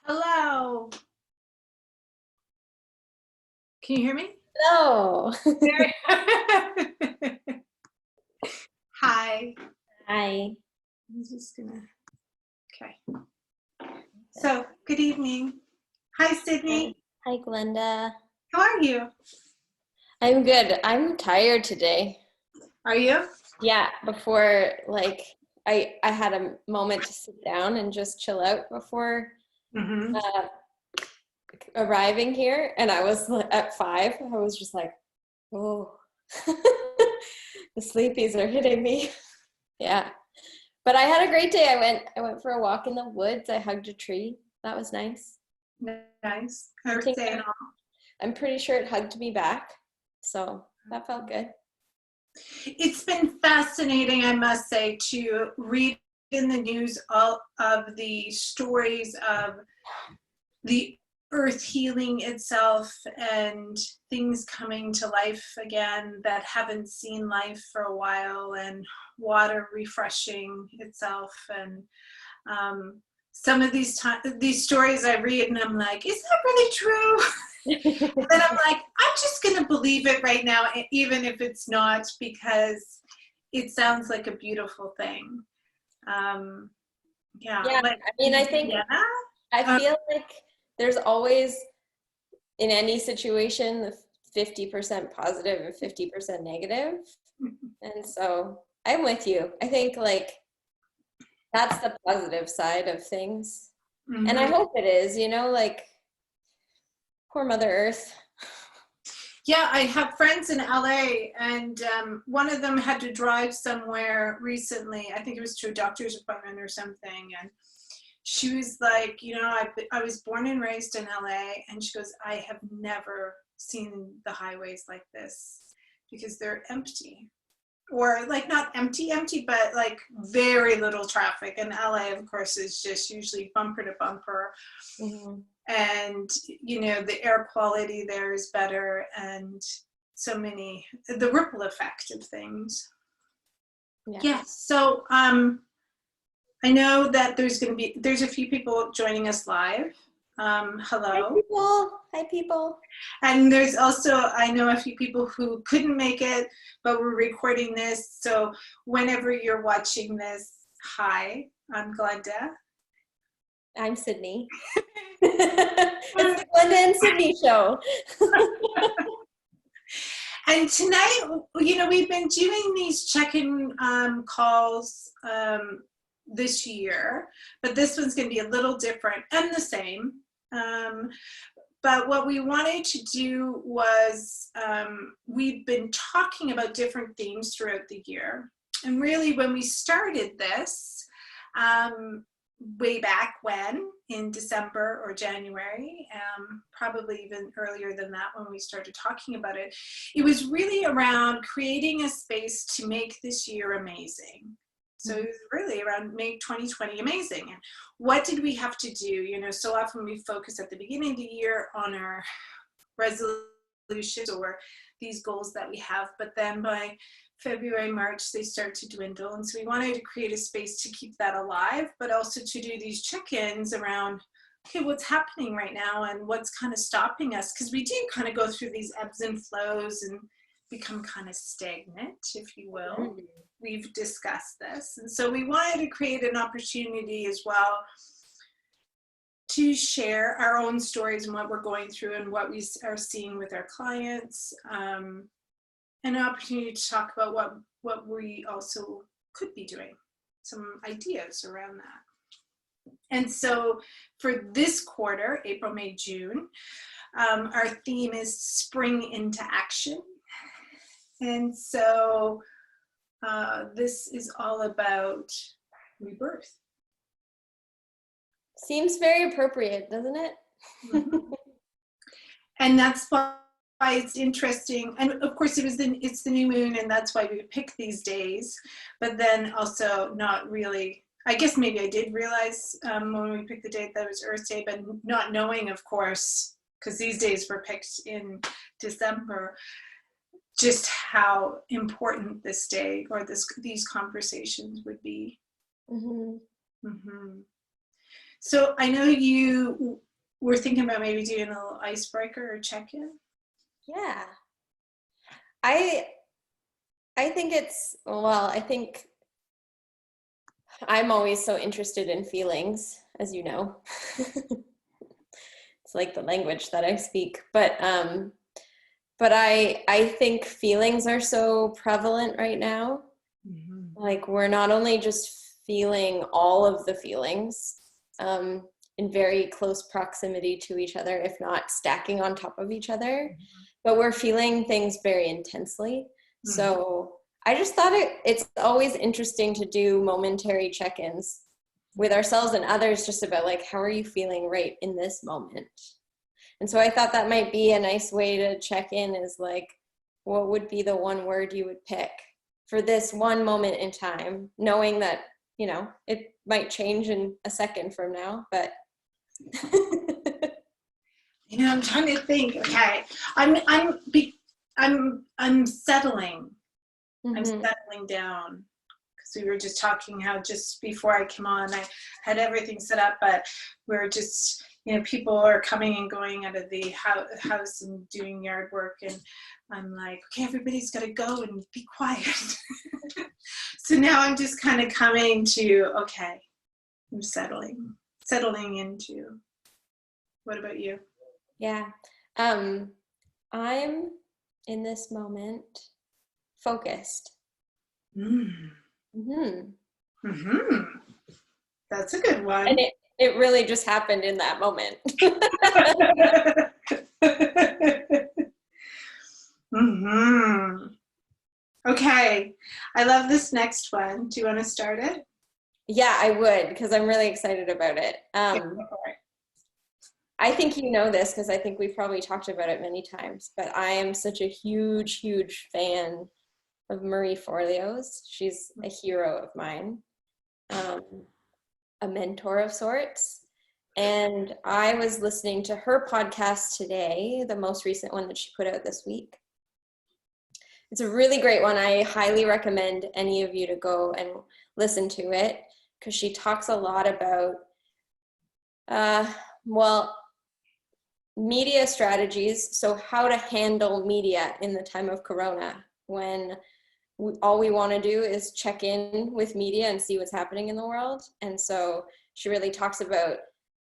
Hello. Can you hear me? Hello. Hi. Hi. I'm just gonna, okay. So, good evening. Hi, Sydney. Hi, Glenda. How are you? I'm good. I'm tired today. Are you? Yeah, before I had a moment to sit down and just chill out before Mm-hmm. arriving here, and I was at 5. I was just like, oh, the sleepies are hitting me. Yeah, but I had a great day. I went for a walk in the woods. I hugged a tree. That was nice. Nice. I think Birthday and all. I'm pretty sure it hugged me back, so that felt good. It's been fascinating, I must say, to read in the news all of the stories of the earth healing itself and things coming to life again that haven't seen life for a while, and water refreshing itself. And some of these stories I read and I'm like, is that really true? And then I'm like, I'm just going to believe it right now, even if it's not, because it sounds like a beautiful thing. Yeah. Yeah, Like, I mean, I think yeah. I feel like there's always, in any situation, the 50% positive and 50% negative. And so I'm with you. I think that's the positive side of things. And I hope it is, poor Mother Earth. Yeah, I have friends in LA, and one of them had to drive somewhere recently. I think it was to a doctor's appointment or something. And she was like, I was born and raised in LA. And she goes, I have never seen the highways like this, because they're empty. Or like not empty, but like very little traffic. And LA, of course, is just usually bumper to bumper. Mm-hmm. And the air quality there is better, and so many, the ripple effect of things. Yeah. So I know that there's a few people joining us live. Hello. Hi people. And there's also, I know, a few people who couldn't make it, but we're recording this, so whenever you're watching this, hi, I'm Glenda. I'm Sydney. It's the Glenda and Sydney show. And tonight, we've been doing these check-in calls this year, but this one's going to be a little different and the same. But what we wanted to do was, we've been talking about different themes throughout the year. And really, when we started this, way back when, in December or January, probably even earlier than that when we started talking about it, it was really around creating a space to make this year amazing. So it was really around make 2020 amazing. And what did we have to do? So often we focus at the beginning of the year on our resolutions or these goals that we have, but then by February, March, they start to dwindle. And so we wanted to create a space to keep that alive, but also to do these check-ins around, okay, what's happening right now and what's kind of stopping us? Because we do kind of go through these ebbs and flows and become kind of stagnant, if you will. Mm-hmm. We've discussed this. And so we wanted to create an opportunity as well to share our own stories and what we're going through and what we are seeing with our clients. An opportunity to talk about what we also could be doing, some ideas around that. And so for this quarter, April, May, June, our theme is spring into action. And so this is all about rebirth. Seems very appropriate, doesn't it? Mm-hmm. And that's why it's interesting. And of course it's the new moon, and that's why we pick these days. But then also not really, I guess maybe I did realize when we picked the date that it was Earth Day, but not knowing, of course, because these days were picked in December, just how important this day or these conversations would be. So I know you were thinking about maybe doing a little icebreaker or check-in. Yeah. I think I think I'm always so interested in feelings, as you know. It's like the language that I speak, but I think feelings are so prevalent right now. Like we're not only just feeling all of the feelings in very close proximity to each other, if not stacking on top of each other, but we're feeling things very intensely. So I just thought it's always interesting to do momentary check-ins with ourselves and others, just about like, how are you feeling right in this moment? And so I thought that might be a nice way to check in, is like, what would be the one word you would pick for this one moment in time, knowing that, you know, it might change in a second from now, but. You know, I'm trying to think. Okay, I'm settling. I'm settling down, because we were just talking how just before I came on, I had everything set up, but we're just, you know, people are coming and going out of the house and doing yard work, and I'm like, okay, everybody's got to go and be quiet. So now I'm just kind of coming to, okay, I'm settling into. What about you? Yeah. I'm in this moment focused. That's a good one. And it really just happened in that moment. Okay, I love this next one. Do you want to start it? Yeah, I would, because I'm really excited about it. I think you know this, because I think we've probably talked about it many times, but I am such a huge, huge fan of Marie Forleo's. She's a hero of mine, a mentor of sorts. And I was listening to her podcast today, the most recent one that she put out this week. It's a really great one. I highly recommend any of you to go and listen to it, because she talks a lot about, media strategies. So how to handle media in the time of Corona, when all we want to do is check in with media and see what's happening in the world. And so she really talks about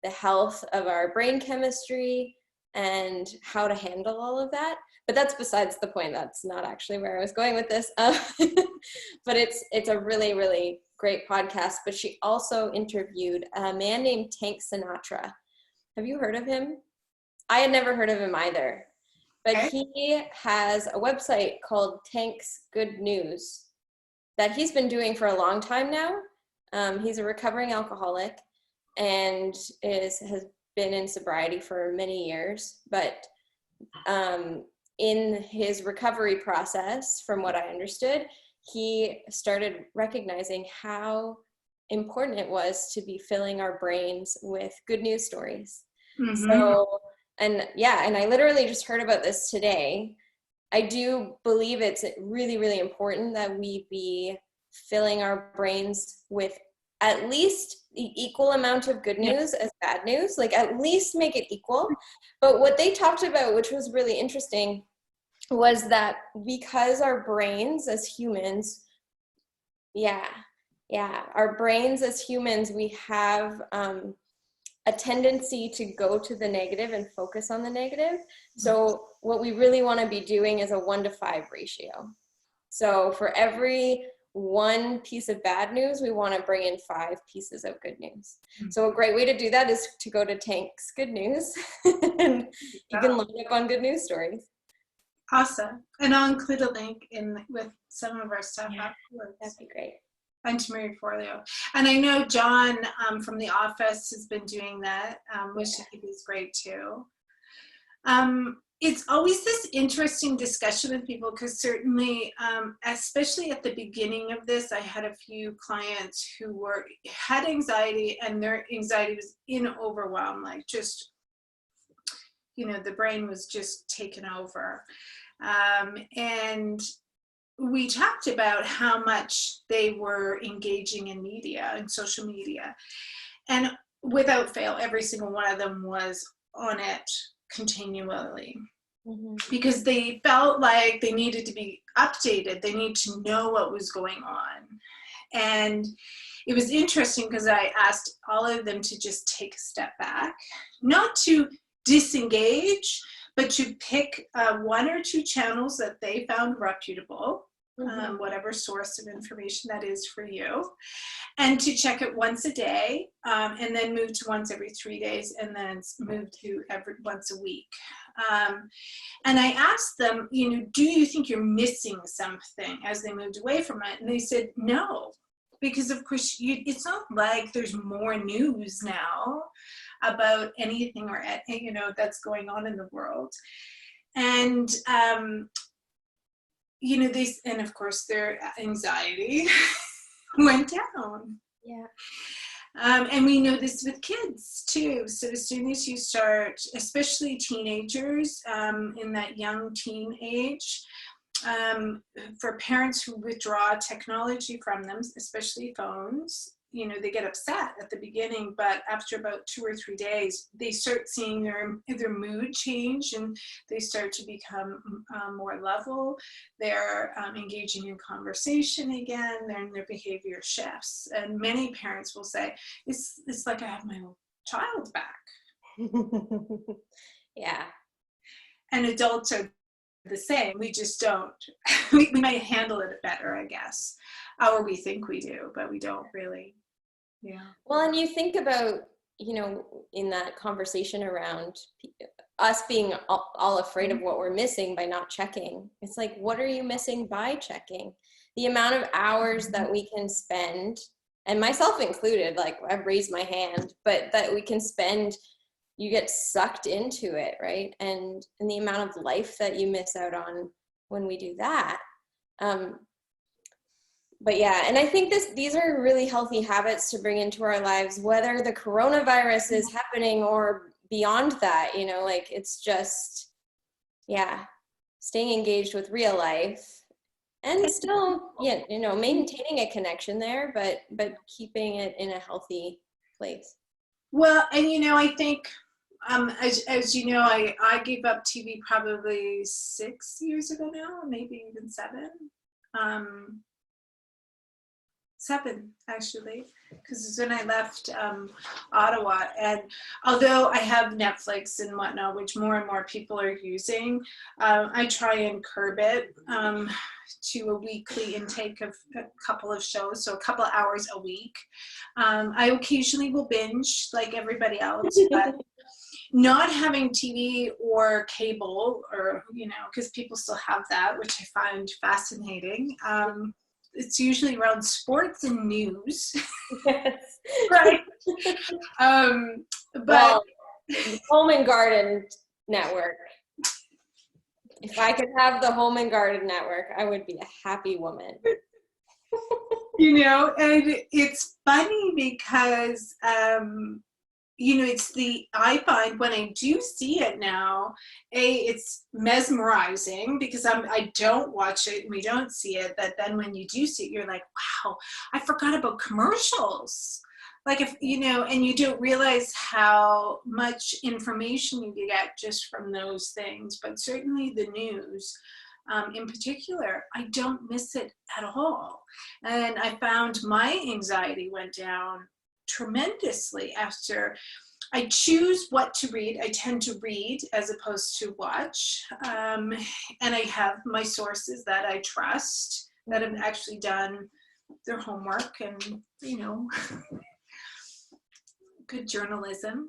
the health of our brain chemistry and how to handle all of that. But that's besides the point. That's not actually where I was going with this. But it's a really, really great podcast. But she also interviewed a man named Tank Sinatra. Have you heard of him? I had never heard of him either. But he has a website called Tank's Good News that he's been doing for a long time now. He's a recovering alcoholic and has been in sobriety for many years. But in his recovery process, from what I understood, he started recognizing how important it was to be filling our brains with good news stories. So, and I literally just heard about this today. I do believe it's really, really important that we be filling our brains with at least the equal amount of good news as bad news, like at least make it equal. But what they talked about, which was really interesting, was that because our brains as humans, our brains as humans, we have a tendency to go to the negative and focus on the negative. So what we really want to be doing is a 1-to-5 ratio. So for every one piece of bad news, we want to bring in 5 pieces of good news. So a great way to do that is to go to Tank's Good News and you can load up on good news stories. Awesome. And I'll include a link in with some of our stuff afterwards. That'd be great. And to Marie Forleo. And I know John from The Office has been doing that, which I think is great too. It's always this interesting discussion with people, because certainly, especially at the beginning of this, I had a few clients who had anxiety, and their anxiety was in overwhelm, like just, you know, the brain was just taken over. And we talked about how much they were engaging in media and social media. And without fail, every single one of them was on it continually. Mm-hmm. Because they felt like they needed to be updated. They need to know what was going on. And it was interesting because I asked all of them to just take a step back, not to disengage, but to pick 1 or 2 channels that they found reputable, mm-hmm. Whatever source of information that is for you, and to check it once a day, and then move to once every 3 days, and then move to once a week. And I asked them, do you think you're missing something as they moved away from it? And they said, no, because of course, it's not like there's more news now about anything or, that's going on in the world. And, and of course their anxiety went down. Yeah. And we know this with kids too. So as soon as you start, especially teenagers in that young teen age, for parents who withdraw technology from them, especially phones, they get upset at the beginning, but after about 2 or 3 days, they start seeing their mood change, and they start to become more level. They're engaging in conversation again. Their behavior shifts, and many parents will say, "It's like I have my old child back." Yeah, and adults are the same. We just don't. we might handle it better, I guess, or we think we do, but we don't really. Yeah. Well, and you think about, in that conversation around us being all afraid of what we're missing by not checking. It's like, what are you missing by checking? The amount of hours that we can spend, and myself included, like I've raised my hand, but that we can spend, you get sucked into it, right? And the amount of life that you miss out on when we do that. But yeah, and I think these are really healthy habits to bring into our lives, whether the coronavirus is happening or beyond that, like it's just, yeah, staying engaged with real life and still, maintaining a connection there, but keeping it in a healthy place. Well, and I think, as you know, I gave up TV probably 6 years ago now, maybe even 7. 7 actually, because it's when I left Ottawa. And although I have Netflix and whatnot, which more and more people are using, I try and curb it to a weekly intake of a couple of shows, so a couple of hours a week. I occasionally will binge like everybody else, but not having TV or cable, or because people still have that, which I find fascinating. It's usually around sports and news. Yes. Right. But well, Home and Garden Network. If I could have the Home and Garden Network, I would be a happy woman. And it's funny because I find when I do see it now, it's mesmerizing because I don't watch it and we don't see it, but then when you do see it, you're like, wow, I forgot about commercials. Like and you don't realize how much information you get just from those things, but certainly the news. In particular, I don't miss it at all. And I found my anxiety went down tremendously after I choose what to read. I tend to read as opposed to watch. And I have my sources that I trust that have actually done their homework and, good journalism.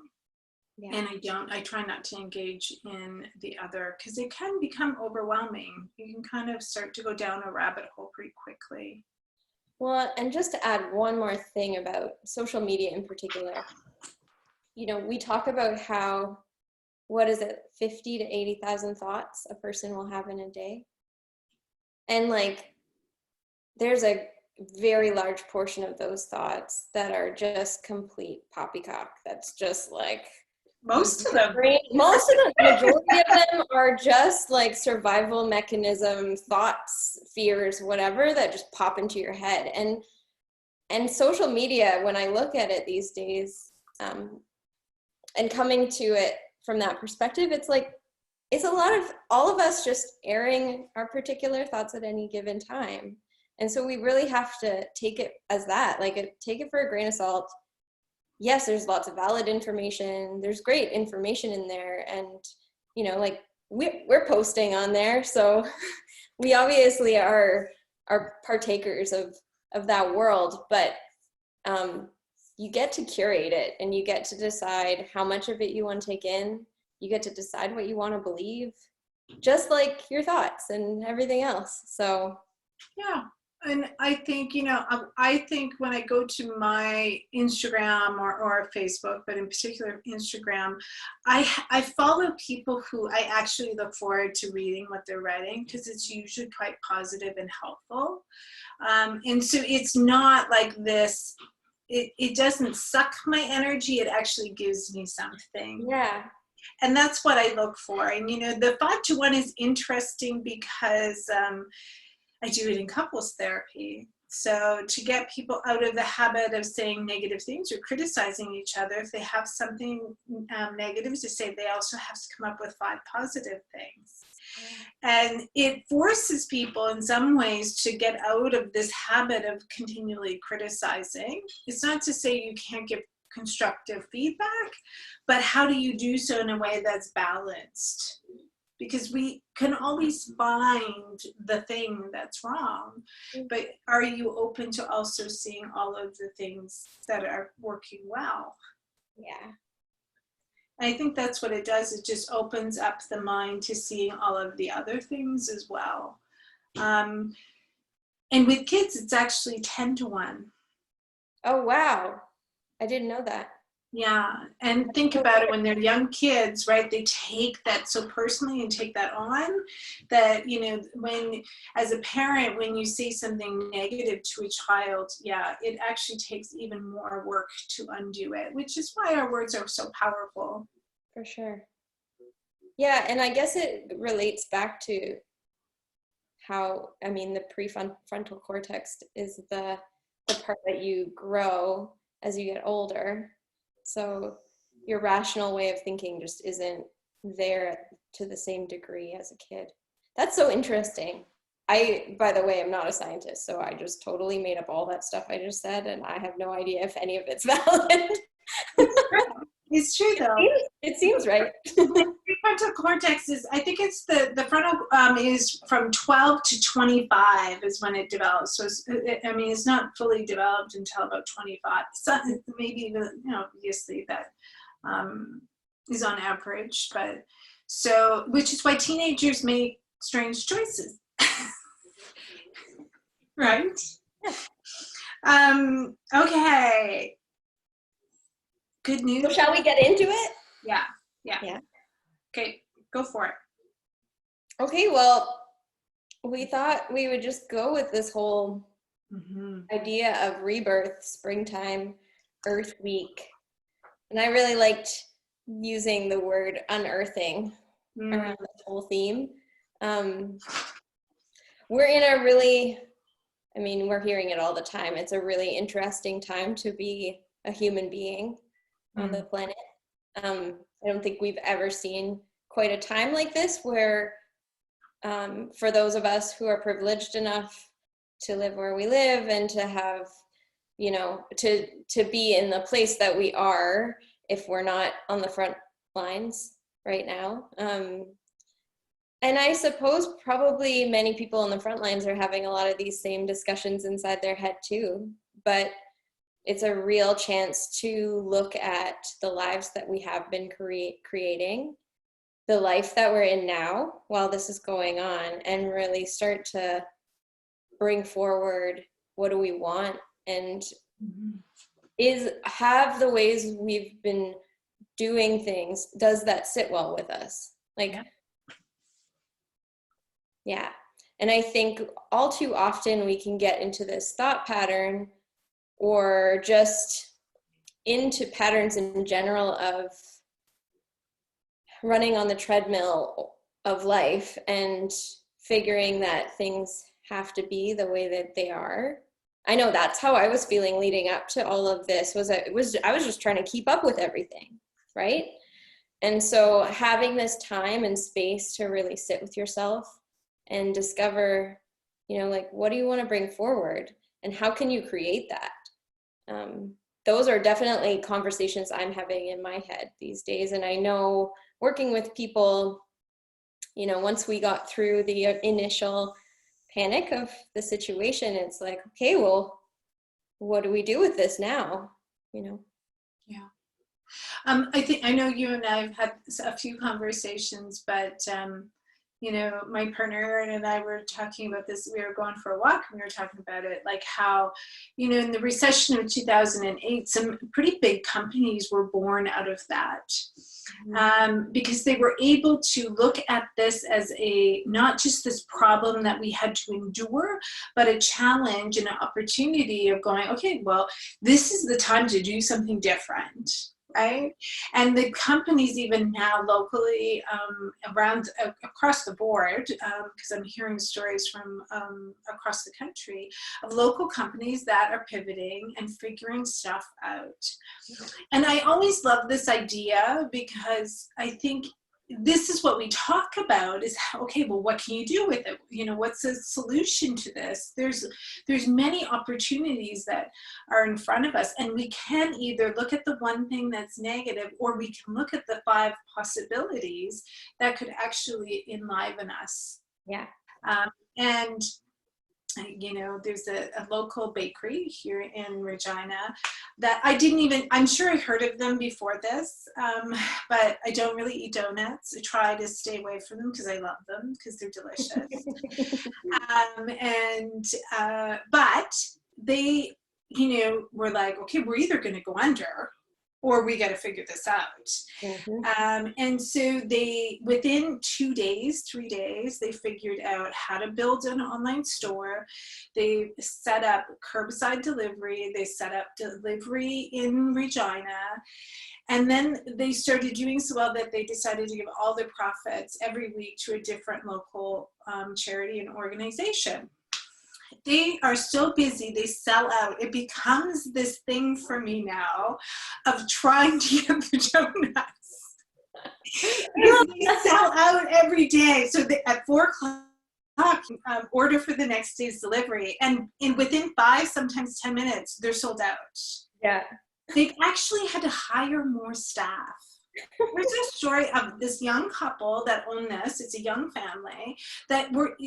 Yeah. And I try not to engage in the other, because it can become overwhelming. You can kind of start to go down a rabbit hole pretty quickly. Well, and just to add one more thing about social media in particular, we talk about how, 50 to 80,000 thoughts a person will have in a day. And like, there's a very large portion of those thoughts that are just complete poppycock. That's just like, Most of them. Most of the majority of them are just like survival mechanism thoughts, fears, whatever, that just pop into your head. And social media, when I look at it these days, and coming to it from that perspective, it's like, it's a lot of all of us just airing our particular thoughts at any given time. And so we really have to take it as that, like take it for a grain of salt. Yes, there's lots of valid information. There's great information in there. And, you know, like we're posting on there. So we obviously are partakers of that world, but you get to curate it and you get to decide how much of it you want to take in. You get to decide what you want to believe, just like your thoughts and everything else. So, yeah. And I think, you know, I think when I go to my Instagram or Facebook, but in particular Instagram, I follow people who I actually look forward to reading what they're writing, because it's usually quite positive and helpful. And so it's not like this, it doesn't suck my energy, it actually gives me something. yeah. And that's what I look for. And, you know, the 5-to-1 is interesting because I do it in couples therapy. So to get people out of the habit of saying negative things or criticizing each other, if they have something negative to say, they also have to come up with 5 positive things. And it forces people in some ways to get out of this habit of continually criticizing. It's not to say you can't give constructive feedback, but how do you do so in a way that's balanced? Because we can always find the thing that's wrong, but are you open to also seeing all of the things that are working well? Yeah. I think that's what it does. It just opens up the mind to seeing all of the other things as well. And with kids, it's actually 10-to-1. Oh, wow. I didn't know that. Yeah, and think about it, when they're young kids, right, they take that so personally and take that on, that, you know, when, as a parent, when you say something negative to a child, yeah, it actually takes even more work to undo it, which is why our words are so powerful. For sure. Yeah, and I guess it relates back to how, I mean, the prefrontal cortex is the part that you grow as you get older. So your rational way of thinking just isn't there to the same degree as a kid. That's so interesting. I, by the way, am not a scientist, so I just totally made up all that stuff I just said, and I have no idea if any of it's valid. It's true, though. It seems right. The prefrontal cortex is, I think it's the frontal is from 12 to 25 is when it develops. So it's not fully developed until about 25. So maybe even, you know, obviously that is on average, but so, which is why teenagers make strange choices, right? Okay. Good news. So shall we get into it? Yeah. Okay, go for it. Okay, well, we thought we would just go with this whole idea of rebirth, springtime, Earth Week. And I really liked using the word unearthing around this whole theme. We're in a really, I mean, we're hearing it all the time. It's a really interesting time to be a human being on the planet. I don't think we've ever seen quite a time like this where for those of us who are privileged enough to live where we live and to have, you know, to be in the place that we are, if we're not on the front lines right now. And I suppose probably many people on the front lines are having a lot of these same discussions inside their head too, but it's a real chance to look at the lives that we have been creating, the life that we're in now while this is going on, and really start to bring forward what do we want, and have the ways we've been doing things, does that sit well with us? Like, yeah. And I think all too often we can get into this thought pattern or just into patterns in general of running on the treadmill of life and figuring that things have to be the way that they are. I know that's how I was feeling leading up to all of this. I was just trying to keep up with everything, right? And so having this time and space to really sit with yourself and discover, like, what do you want to bring forward and how can you create that? Those are definitely conversations I'm having in my head these days. And I know working with people, once we got through the initial panic of the situation, it's like, okay, well, what do we do with this now? Yeah. I know you and I have had a few conversations, but my partner and I were talking about this. We were going for a walk and we were talking about it, like how, in the recession of 2008, some pretty big companies were born out of that. Because they were able to look at this as not just this problem that we had to endure, but a challenge and an opportunity of going, okay, well, this is the time to do something different. Right? And the companies even now locally across the board, because I'm hearing stories from across the country of local companies that are pivoting and figuring stuff out. And I always love this idea because I think this is what we talk about is, okay, well, what can you do with it? What's the solution to this? There's many opportunities that are in front of us, and we can either look at the one thing that's negative, or we can look at the 5 possibilities that could actually enliven us. Yeah. And there's a local bakery here in Regina that I'm sure I heard of them before this, but I don't really eat donuts. I try to stay away from them because I love them because they're delicious. But they, were like, okay, we're either going to go under or we got to figure this out. And so within 3 days, they figured out how to build an online store. They set up curbside delivery. They set up delivery in Regina. And then they started doing so well that they decided to give all their profits every week to a different local charity and organization. They are so busy, they sell out. It becomes this thing for me now of trying to get the donuts. Because they sell out every day. So at 4 o'clock, order for the next day's delivery. And within 5, sometimes 10 minutes, they're sold out. Yeah. They've actually had to hire more staff. There's a story of this young couple that own this. It's a young family that were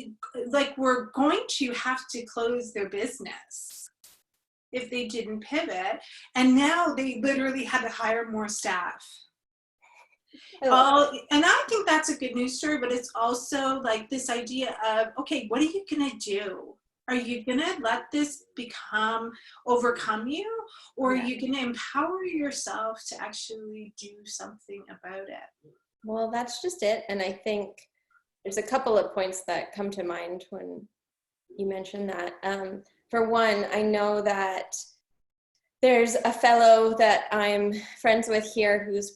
going to have to close their business if they didn't pivot. And now they literally had to hire more staff. And I think that's a good news story, but it's also like this idea of, okay, what are you going to do? Are you going to let this overcome you? Or are you going to empower yourself to actually do something about it? Well, that's just it. And I think there's a couple of points that come to mind when you mentioned that. For one, I know that there's a fellow that I'm friends with here who's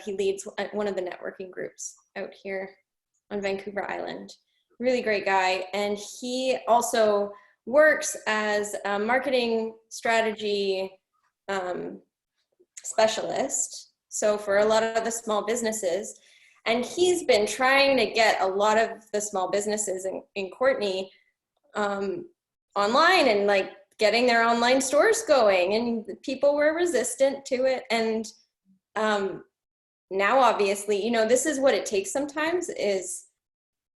he leads one of the networking groups out here on Vancouver Island. Really great guy. And he also works as a marketing strategy specialist. So for a lot of the small businesses, and he's been trying to get a lot of the small businesses in Courtenay online and like getting their online stores going, and people were resistant to it. And now obviously, this is what it takes sometimes is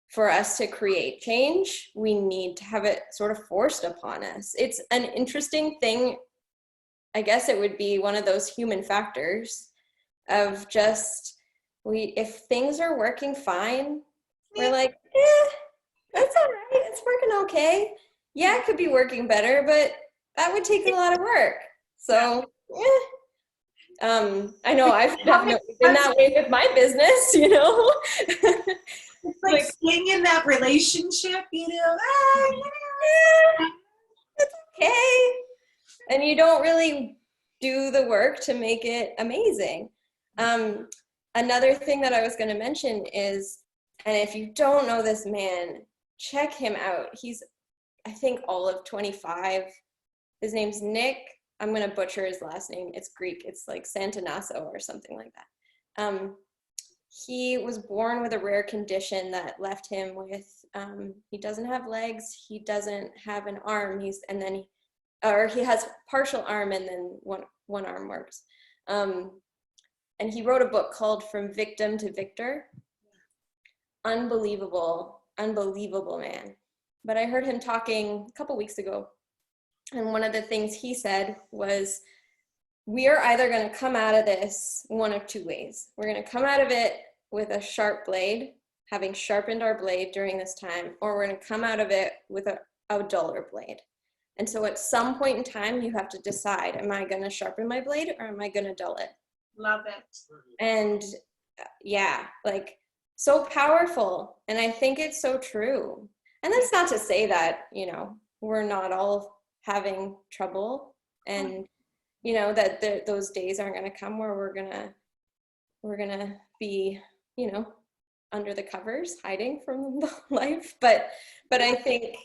for us to create change, we need to have it sort of forced upon us. It's an interesting thing. I guess it would be one of those human factors of just, if things are working fine, we're like, that's all right. It's working okay. Yeah, it could be working better, but that would take a lot of work. So, I know I've definitely been that way with my business, It's like staying in that relationship, it's okay. And you don't really do the work to make it amazing. another thing that I was going to mention is, and if you don't know this man, check him out. He's, I think, all of 25. His name's Nick. I'm going to butcher his last name. It's Greek. It's like Santanasso or something like that. He was born with a rare condition that left him with, he doesn't have legs. He doesn't have an arm. He has partial arm and then one arm works. And he wrote a book called From Victim to Victor. Unbelievable man. But I heard him talking a couple weeks ago, and one of the things he said was, we are either going to come out of this one of two ways. We're going to come out of it with a sharp blade, having sharpened our blade during this time, or we're going to come out of it with a duller blade. And so at some point in time, you have to decide, am I going to sharpen my blade or am I going to dull it? Love it. And yeah, like, so powerful. And I think it's so true. And that's not to say that, you know, we're not all having trouble, and, you know, that those days aren't going to come where we're going to be, you know, under the covers hiding from the life. But I think,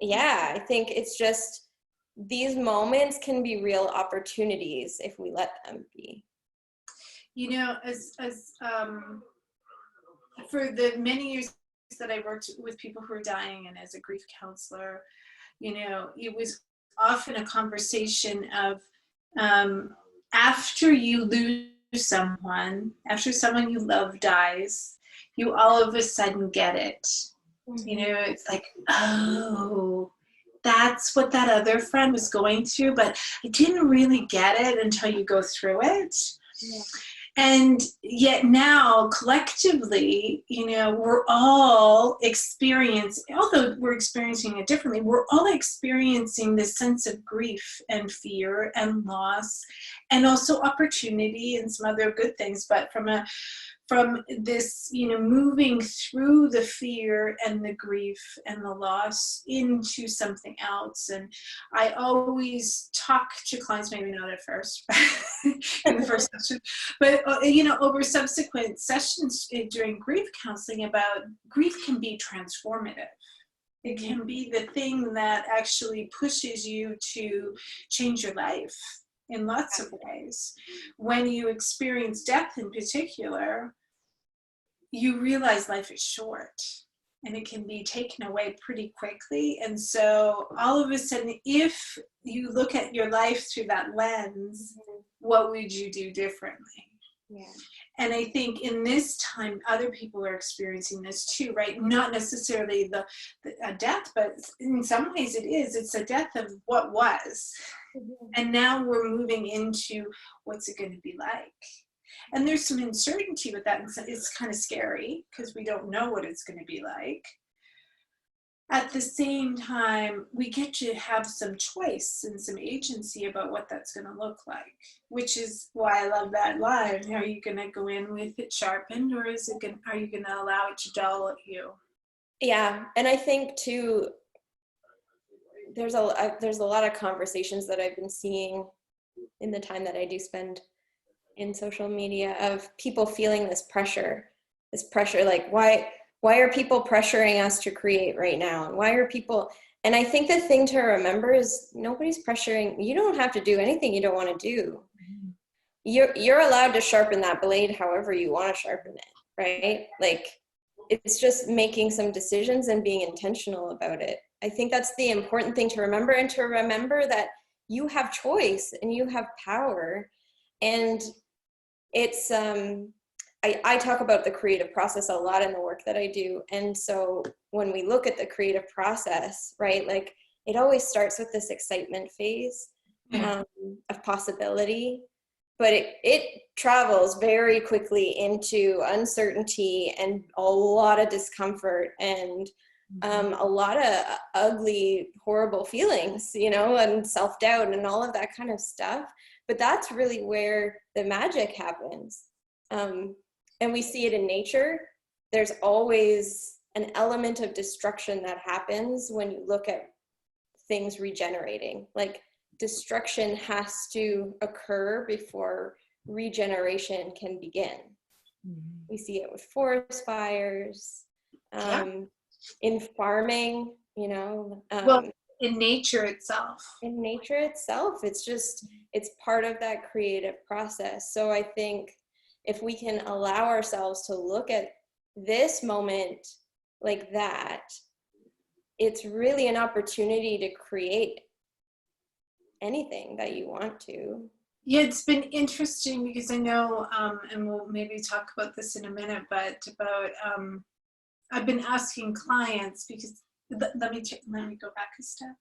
yeah, I think it's just, these moments can be real opportunities if we let them be. You know, as for the many years that I worked with people who are dying and as a grief counselor, you know, it was often a conversation of, after you lose someone, after someone you love dies, you all of a sudden get it. Mm-hmm. You know, it's like, oh, that's what that other friend was going through, but I didn't really get it until you go through it. Yeah. And yet now, collectively, you know, we're all experiencing, although we're experiencing it differently, we're all experiencing this sense of grief and fear and loss, and also opportunity and some other good things. But from this, you know, moving through the fear and the grief and the loss into something else. And I always talk to clients, maybe not at first, in the first session, but, you know, over subsequent sessions during grief counseling, about grief can be transformative. It can be the thing that actually pushes you to change your life in lots of ways. When you experience death in particular, you realize life is short and it can be taken away pretty quickly. And so all of a sudden, if you look at your life through that lens, what would you do differently? Yeah. And I think in this time, other people are experiencing this too, right? Not necessarily a death, but in some ways it is. It's a death of what was. Mm-hmm. And now we're moving into what's it going to be like? And there's some uncertainty with that. It's kind of scary because we don't know what it's going to be like. At the same time, we get to have some choice and some agency about what that's going to look like, which is why I love that line. Are you going to go in with it sharpened, or are you going to allow it to dull you? Yeah, and I think too, there's a lot of conversations that I've been seeing in the time that I do spend in social media of people feeling this pressure, like, why are people pressuring us to create right now? And why are people, and I think the thing to remember is nobody's pressuring, you don't have to do anything you don't want to do. You're allowed to sharpen that blade however you want to sharpen it, right? Like, it's just making some decisions and being intentional about it. I think that's the important thing to remember, and to remember that you have choice and you have power. And it's, I talk about the creative process a lot in the work that I do. And so when we look at the creative process, right, like, it always starts with this excitement phase of possibility, but it travels very quickly into uncertainty and a lot of discomfort and a lot of ugly, horrible feelings, you know, and self-doubt and all of that kind of stuff. But that's really where the magic happens. And we see it in nature. There's always an element of destruction that happens when you look at things regenerating. Like, destruction has to occur before regeneration can begin. We see it with forest fires, Yeah. in farming, you know, Well, in nature itself. in nature itself. It's part of that creative process. So I think if we can allow ourselves to look at this moment like that, it's really an opportunity to create anything that you want to. Yeah, it's been interesting because I know, and we'll maybe talk about this in a minute, but about I've been asking clients because let me go back a step.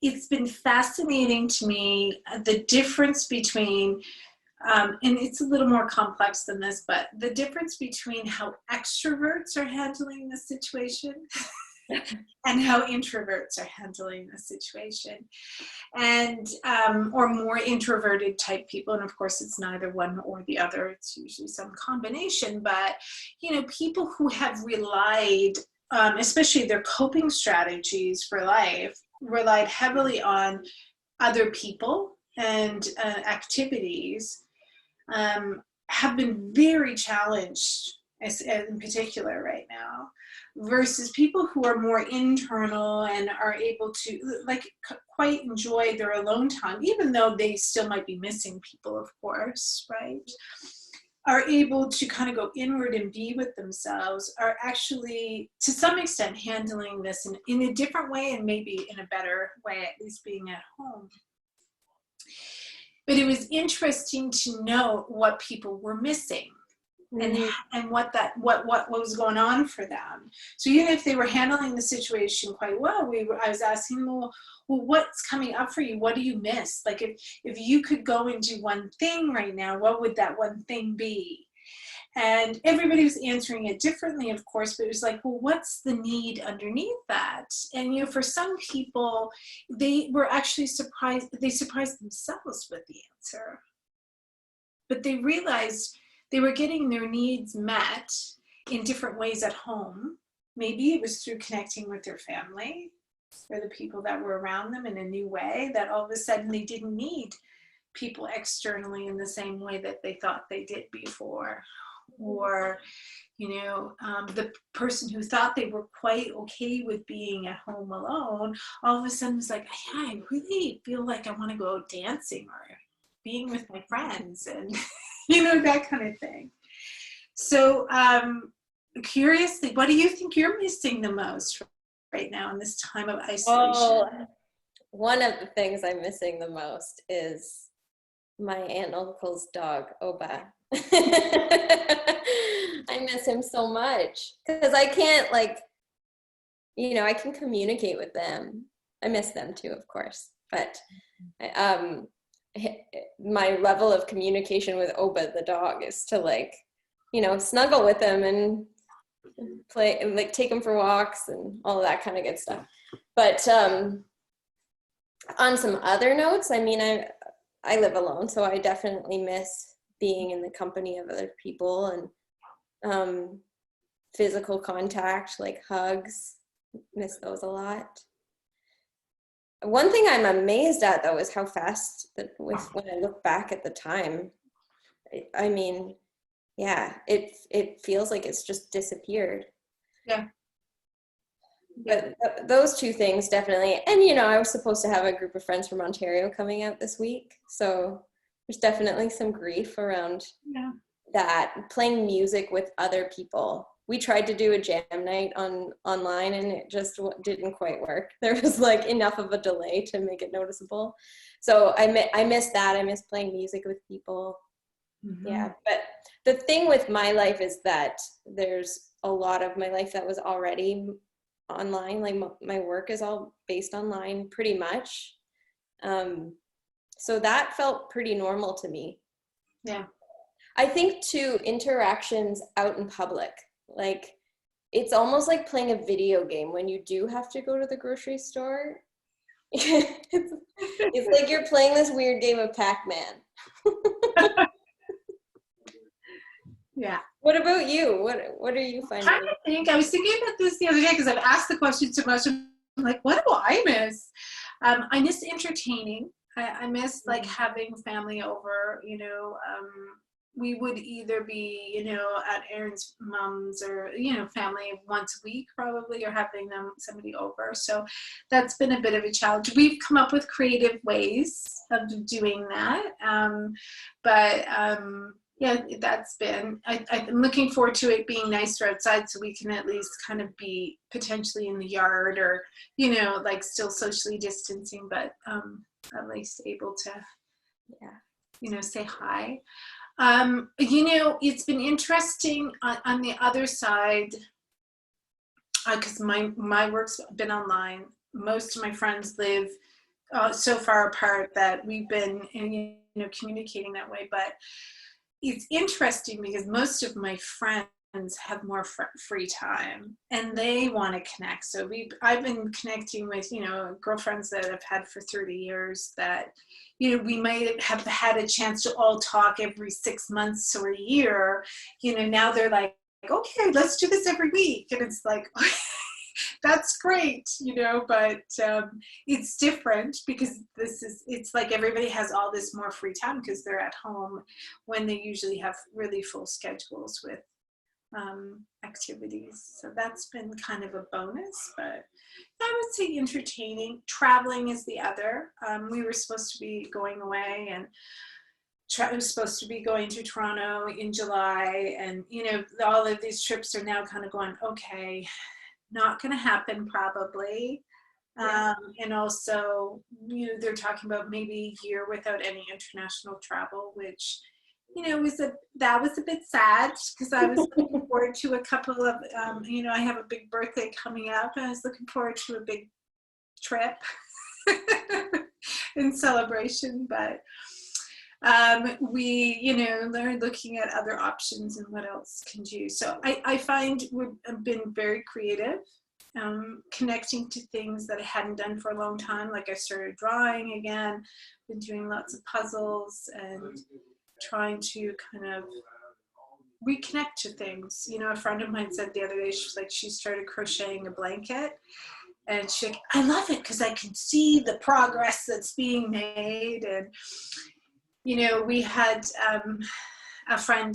It's been fascinating to me the difference between, and it's a little more complex than this, but the difference between how extroverts are handling the situation and how introverts are handling the situation, and or more introverted type people. And of course it's neither one or the other, it's usually some combination. But you know, people who have relied, especially their coping strategies for life, relied heavily on other people and activities, have been very challenged in particular right now, versus people who are more internal and are able to like quite enjoy their alone time, even though they still might be missing people, of course, right? Are able to kind of go inward and be with themselves, are actually to some extent handling this in a different way, and maybe in a better way, at least being at home. But it was interesting to note what people were missing and what was going on for them. So even if they were handling the situation quite well, I was asking, well, what's coming up for you? What do you miss? Like if you could go and do one thing right now, what would that one thing be? And everybody was answering it differently, of course, but it was like, well, what's the need underneath that? And, you know, for some people, they were actually surprised, they surprised themselves with the answer. But they realized they were getting their needs met in different ways at home. Maybe it was through connecting with their family or the people that were around them in a new way, that all of a sudden they didn't need people externally in the same way that they thought they did before. Or, you know, the person who thought they were quite okay with being at home alone, all of a sudden was like, yeah, I really feel like I want to go dancing or being with my friends, and you know, that kind of thing. So curiously, what do you think you're missing the most right now in this time of isolation? Oh, one of the things I'm missing the most is my aunt and uncle's dog, Oba. I miss him so much because I can't, like, you know, I can communicate with them. I miss them too, of course, but my level of communication with Oba, the dog, is to, like, you know, snuggle with him and play and like take him for walks and all of that kind of good stuff. But on some other notes, I mean, I live alone, so I definitely miss being in the company of other people and physical contact, like hugs. Miss those a lot. One thing I'm amazed at, though, is how fast when I look back at the time. I mean, yeah, it feels like it's just disappeared. Yeah. But those two things definitely. And, you know, I was supposed to have a group of friends from Ontario coming out this week, so there's definitely some grief around that. Playing music with other people. We tried to do a jam night online, and it just didn't quite work. There was like enough of a delay to make it noticeable. So I miss that. I miss playing music with people. Mm-hmm. Yeah, but the thing with my life is that there's a lot of my life that was already online. Like my work is all based online pretty much. So that felt pretty normal to me. Yeah. I think too, interactions out in public, like it's almost like playing a video game when you do have to go to the grocery store. It's like you're playing this weird game of Pac-Man. Yeah. What about you? What are you finding? I was thinking about this the other day because I've asked the question so much. I'm like, what do I miss? I miss entertaining. I miss like having family over, you know, we would either be, at Erin's mom's or, family once a week probably, or having somebody over. So that's been a bit of a challenge. We've come up with creative ways of doing that. Yeah, that's been, I'm looking forward to it being nicer outside so we can at least kind of be potentially in the yard or, like still socially distancing, but at least able to, say hi. It's been interesting on the other side, because my work's been online. Most of my friends live so far apart that we've been, communicating that way. But it's interesting because most of my friends have more free time and they want to connect. So I've been connecting with, girlfriends that I've had for 30 years that, we might have had a chance to all talk every 6 months or a year. Now they're like, okay, let's do this every week. And it's like, that's great, but it's different because it's like everybody has all this more free time because they're at home when they usually have really full schedules with activities. So that's been kind of a bonus, but I would say entertaining. Traveling is the other. We were supposed to be going away and I was supposed to be going to Toronto in July, and all of these trips are now kind of going, okay, not going to happen probably. And also, they're talking about maybe a year without any international travel, which, that was a bit sad because I was looking forward to a couple of, I have a big birthday coming up and I was looking forward to a big trip in celebration, but they're looking at other options and what else can do. So I find we've been very creative, connecting to things that I hadn't done for a long time. Like I started drawing again, been doing lots of puzzles and trying to kind of reconnect to things. A friend of mine said the other day, she started crocheting a blanket. And she's like, I love it because I can see the progress that's being made. And we had a friend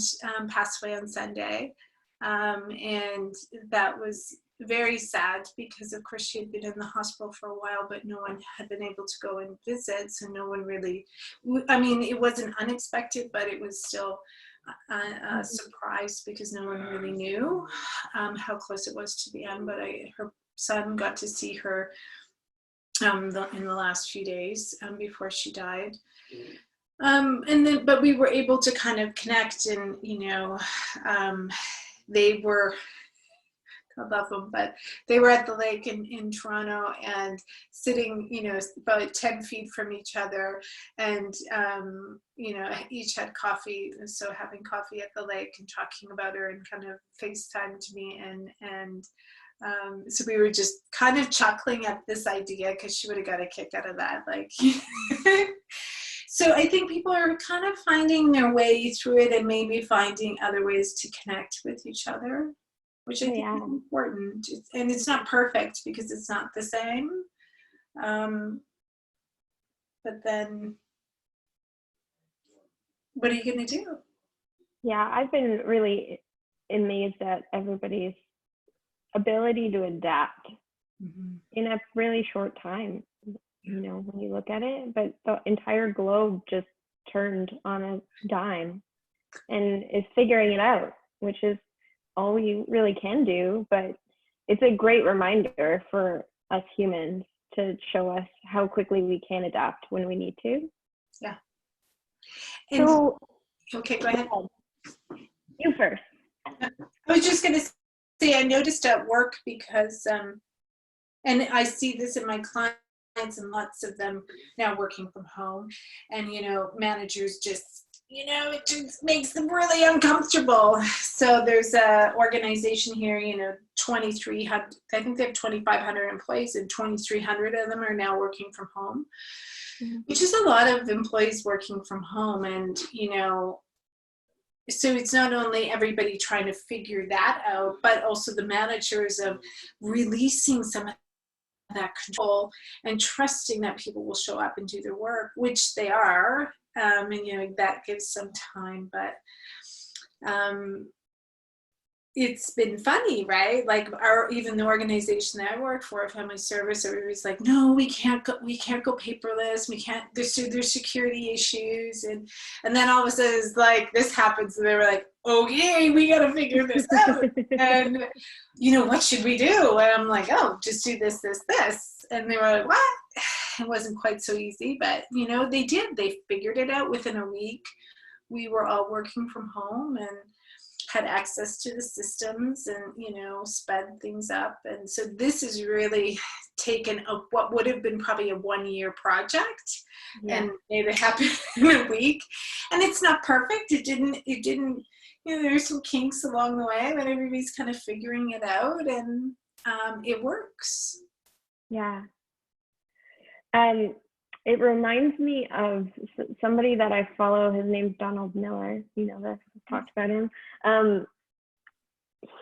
pass away on Sunday, and that was very sad because, of course, she had been in the hospital for a while, but no one had been able to go and visit, so no one really, it wasn't unexpected, but it was still a surprise because no one really knew how close it was to the end, but her son got to see her in the last few days before she died. But we were able to kind of connect and, they were, I love them, but they were at the lake in Toronto and sitting, about 10 feet from each other and, each had coffee. So having coffee at the lake and talking about her and kind of FaceTimed me and so we were just kind of chuckling at this idea because she would have got a kick out of that. Like, so I think people are kind of finding their way through it and maybe finding other ways to connect with each other, which I think is important. And it's not perfect because it's not the same. But then what are you going to do? Yeah, I've been really amazed at everybody's ability to adapt in a really short time, when you look at it. But the entire globe just turned on a dime and is figuring it out, which is all we really can do. But it's a great reminder for us humans to show us how quickly we can adapt when we need to. Yeah. And so, okay, go ahead. You first. I was just going to say, I noticed at work because, and I see this in my clients and lots of them now working from home, and, managers just, it just makes them really uncomfortable. So there's a organization here, 2,300, I think they have 2,500 employees and 2,300 of them are now working from home, which is a lot of employees working from home. And, so it's not only everybody trying to figure that out, but also the managers of releasing some of that control and trusting that people will show up and do their work, which they are. and that gives some time, but it's been funny, right? Like even the organization that I work for, Family Service, everybody's like, no, we can't go paperless. We can't, there's security issues. And then all of a sudden it's like, this happens. And they were like, okay, we got to figure this out. And, what should we do? And I'm like, oh, just do this, this, this. And they were like, what? It wasn't quite so easy, but they did. They figured it out within a week. We were all working from home and had access to the systems and, sped things up. And so this has really taken what would have been probably a 1-year project and made it happen in a week. And it's not perfect. It didn't, there's some kinks along the way, but everybody's kind of figuring it out, and it works. Yeah. It reminds me of somebody that I follow. His name's Donald Miller. I've talked about him.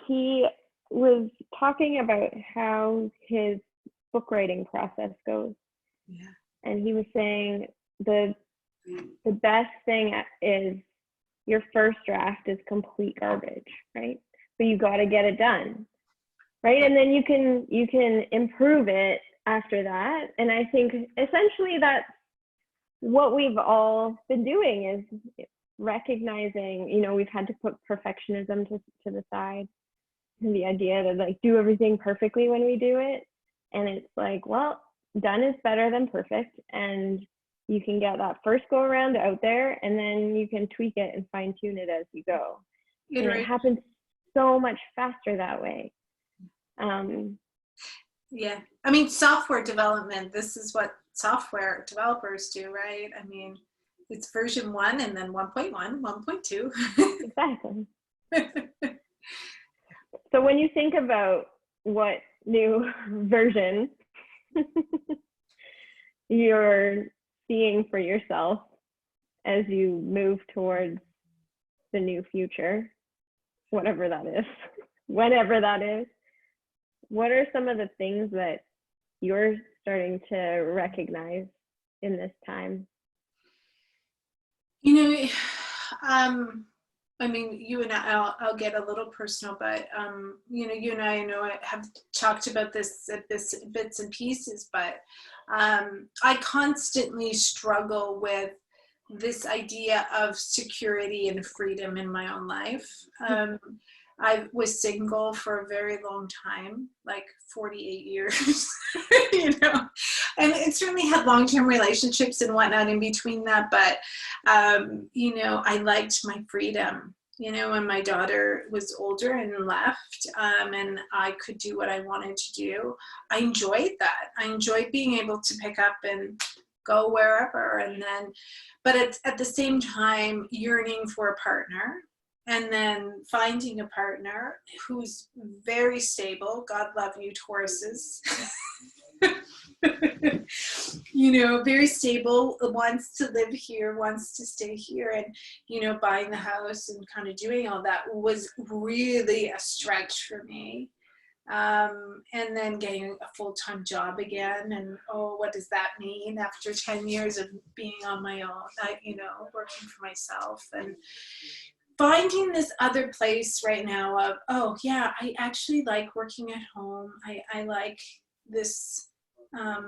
He was talking about how his book writing process goes. Yeah. And he was saying the best thing is your first draft is complete garbage, right? But you got to get it done, right? And then you can improve it after that. And I think essentially that's what we've all been doing, is recognizing, we've had to put perfectionism to the side, and the idea to like do everything perfectly when we do it. And it's like, well, done is better than perfect. And you can get that first go around out there, and then you can tweak it and fine tune it as you go. And it happens so much faster that way. Yeah. I mean, software development, this is what software developers do, right? I mean, it's version 1 and then 1.1, 1.2. Exactly. So when you think about what new version you're seeing for yourself as you move towards the new future, whatever that is, whenever that is, what are some of the things that you're starting to recognize in this time? I mean, you and I'll get a little personal, but, you and I know I have talked about this at bits and pieces, but I constantly struggle with this idea of security and freedom in my own life. I was single for a very long time, like 48 years, and it certainly had long-term relationships and whatnot in between that. But, I liked my freedom, when my daughter was older and left, and I could do what I wanted to do. I enjoyed that. I enjoyed being able to pick up and go wherever. And then, but at the same time, yearning for a partner. And then finding a partner who's very stable. God love you, Tauruses. Very stable, wants to live here, wants to stay here. And, buying the house and kind of doing all that was really a stretch for me. And then getting a full-time job again. And, what does that mean after 10 years of being on my own, working for myself? And finding this other place right now of, I actually like working at home. I like this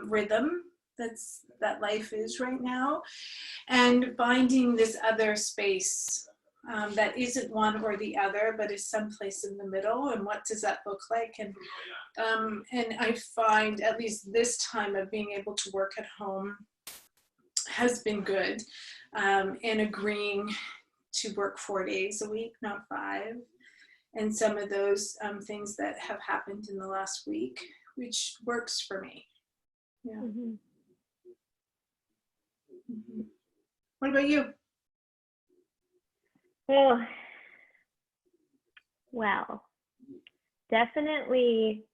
rhythm that life is right now, and finding this other space that isn't one or the other, but is someplace in the middle. And what does that look like? And I find at least this time of being able to work at home has been good, and agreeing to work 4 days a week, not 5. And some of those things that have happened in the last week, which works for me. Yeah. Mm-hmm. Mm-hmm. What about you? Well, definitely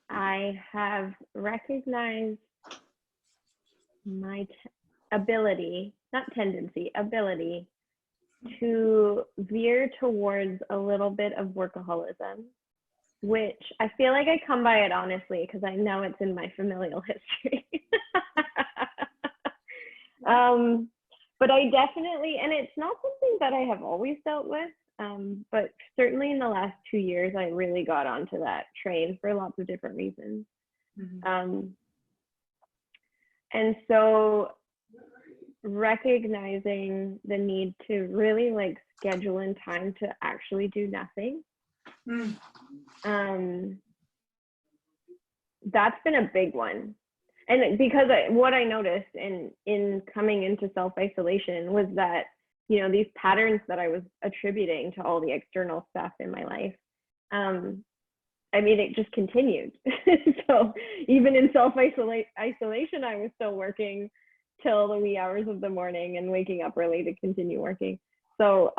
I have recognized my ability to veer towards a little bit of workaholism, which I feel like I come by it honestly because I know it's in my familial history. but I definitely, and it's not something that I have always dealt with, but certainly in the last 2 years, I really got onto that train for lots of different reasons. And so recognizing the need to really like schedule in time to actually do nothing. That's been a big one. And because what I noticed in coming into self-isolation was that, you know, these patterns that I was attributing to all the external stuff in my life, I mean, it just continued. So even in self-isolation, I was still working till the wee hours of the morning and waking up early to continue working. So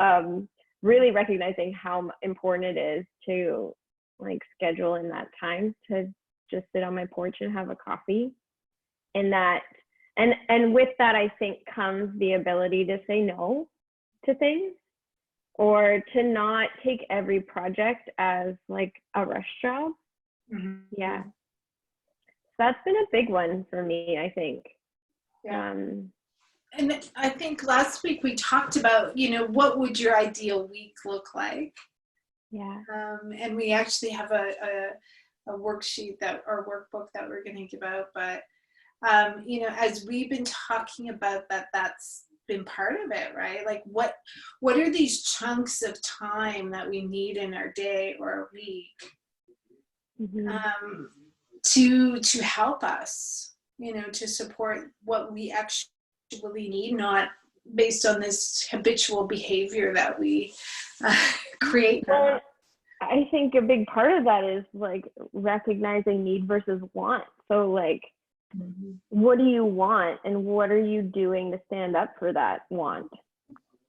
really recognizing how important it is to like schedule in that time to just sit on my porch and have a coffee. And that, and with that, I think comes the ability to say no to things, or to not take every project as like a rush job. Yeah. So that's been a big one for me, I think. Yeah. And I think last week we talked about, you know, what would your ideal week look like? Yeah. And we actually have a worksheet or workbook that we're going to give out, but you know, as we've been talking about that, that's been part of it, right? Like what are these chunks of time that we need in our day or a week to help us, you know, to support what we actually need, not based on this habitual behavior that we create. Well, I think a big part of that is like recognizing need versus want. So like, what do you want and what are you doing to stand up for that want,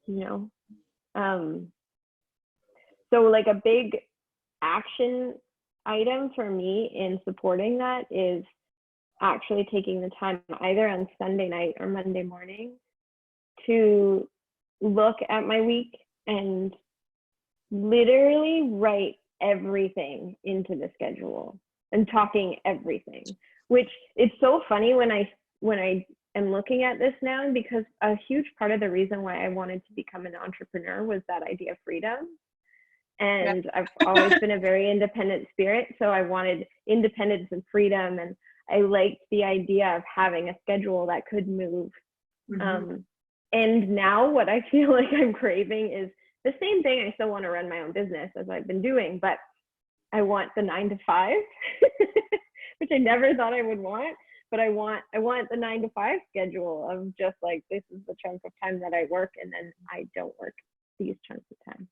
you know? So like a big action item for me in supporting that is actually taking the time either on Sunday night or Monday morning to look at my week and literally write everything into the schedule and talking everything. Which it's so funny when I am looking at this now, because a huge part of the reason why I wanted to become an entrepreneur was that idea of freedom. And I've always been a very independent spirit. So I wanted independence and freedom. And I liked the idea of having a schedule that could move. And now what I feel like I'm craving is the same thing. I still want to run my own business as I've been doing, but I want the 9 to 5. Which I never thought I would want, but I want the 9 to 5 schedule of just like, this is the chunk of time that I work and then I don't work these chunks of time.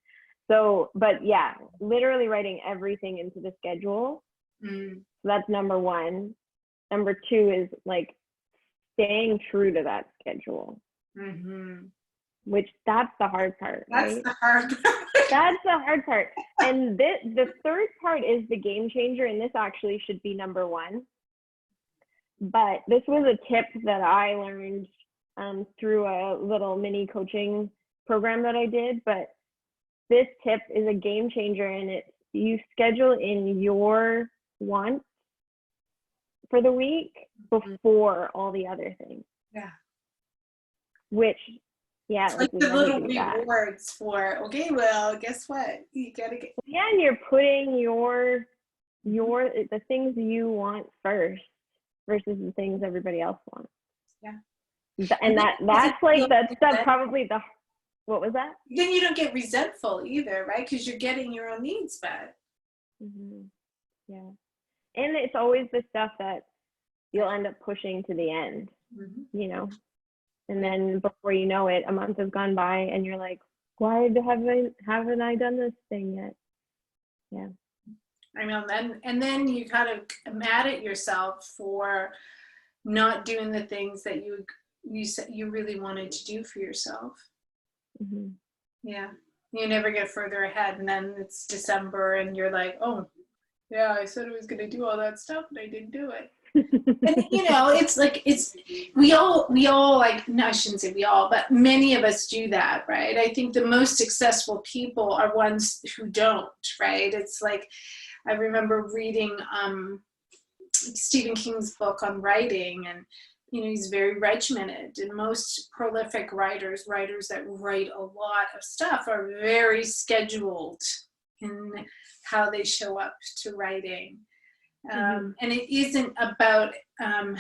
So, but yeah, literally writing everything into the schedule. So that's number one. Number two is like staying true to that schedule, which that's the hard part. That's right? the hard part. That's the hard part. And the third part is the game changer, and this actually should be number one. But this was a tip that I learned through a little mini coaching program that I did. But this tip is a game changer, and it's you schedule in your wants for the week before all the other things. Yeah. Which, yeah, it's like the little rewards for, okay, well, guess what? You gotta get. Yeah, and you're putting your the things you want first versus the things everybody else wants. Yeah. And that's probably the, what was that? Then you don't get resentful either, right? Because you're getting your own needs met. Yeah. And it's always the stuff that you'll end up pushing to the end, you know? And then before you know it, a month has gone by and you're like, why haven't I done this thing yet? Yeah. I know, then you kind of mad at yourself for not doing the things that you said you really wanted to do for yourself. Yeah. You never get further ahead, and then it's December and you're like, oh yeah, I said I was going to do all that stuff and I didn't do it. And you know, it's like, we all like, no, I shouldn't say we all, but many of us do that, right? I think the most successful people are ones who don't, right? It's like, I remember reading Stephen King's book on writing, and he's very regimented, and most prolific writers that write a lot of stuff, are very scheduled in how they show up to writing. And it isn't about, I